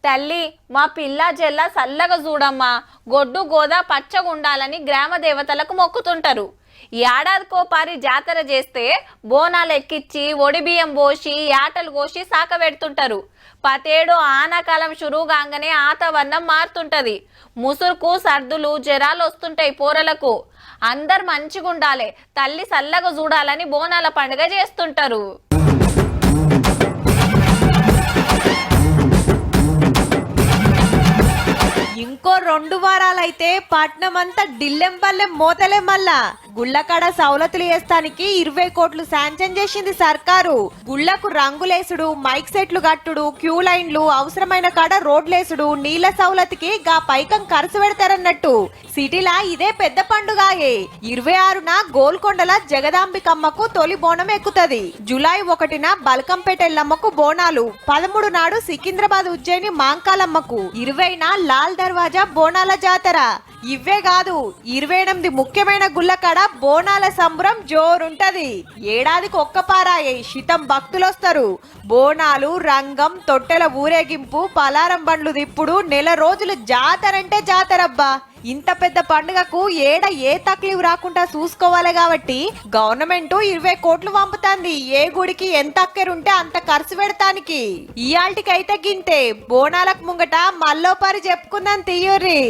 తల్లి మా పిల్ల జల్ల సల్లగా చూడమ్మా, గొడ్డు గోద పచ్చగుండాలని గ్రామ దేవతలకు మొక్కుతుంటారు. ఏడాదికో పారి జాతర చేస్తే బోనాలు ఎక్కిచ్చి ఒడి బియ్యం పోసి యాటలు కోసి సాక పెడుతుంటారు. పతేడు ఆనాకాలం షురుగాంగానే ఆతవర్ణం మారుతుంటది. ముసురుకు సర్దులు జరాలు వస్తుంటాయి పోరలకు. అందరు మంచిగుండాలి, తల్లి సల్లగా చూడాలని బోనాల పండుగ చేస్తుంటారు. ఇంకో 2 వారాలైతే పట్నమంతా డిల్లెం పల్లెం మోతలే. మళ్ళా గుళ్ళకాడ సౌలతులు వేస్తానికి 20 కోట్లు శాంక్షన్ చేసింది సర్కారు. గుళ్లకు రంగులేసుడు, మైక్ సెట్లు కట్టుడు, క్యూ లైన్లు, అవసరమైన కాడ రోడ్లేసుడు, నీళ్ల సౌలతికి గా పైకం ఖర్చు పెడతారన్నట్టు. సిటీలా ఇదే పెద్ద పండుగాయే. 26న గోల్కొండల జగదాంబికమ్మకు తొలి బోనం ఎక్కుతది. జూలై 1న బల్కంపేట ఎల్లమ్మకు బోనాలు, 13 నాడు సికింద్రాబాద్ ఉజ్జయిని మాంకాలమ్మకు, 20న లాల్ దర్వాజా బోనాల జాతర. ఇవే కాదు 28 ముఖ్యమైన గుళ్ళకాడ బోనాల సంబరం జోరుంటది. ఏడాదికి ఒక్కపారాయే శితం భక్తులొస్తారు. బోనాలు, రంగం, తొట్టెల ఊరేగింపు, పలారం బండ్లు దిప్పుడు, నెల రోజులు జాతరంటే జాతరబ్బా. ఇంత పెద్ద పండుగకు ఏడ ఏ తక్లీఫ్ రాకుండా చూసుకోవాలి కాబట్టి గవర్నమెంట్ 20 కోట్లు పంపుతాంది. ఏ గుడికి ఎంత అక్కరుంటే అంత ఖర్చు పెడతానికి. ఇయాల్టికైతే గింతే. బోనాలకు ముంగట మల్లోపరి చెప్పుకుందాం తీయుర్రి.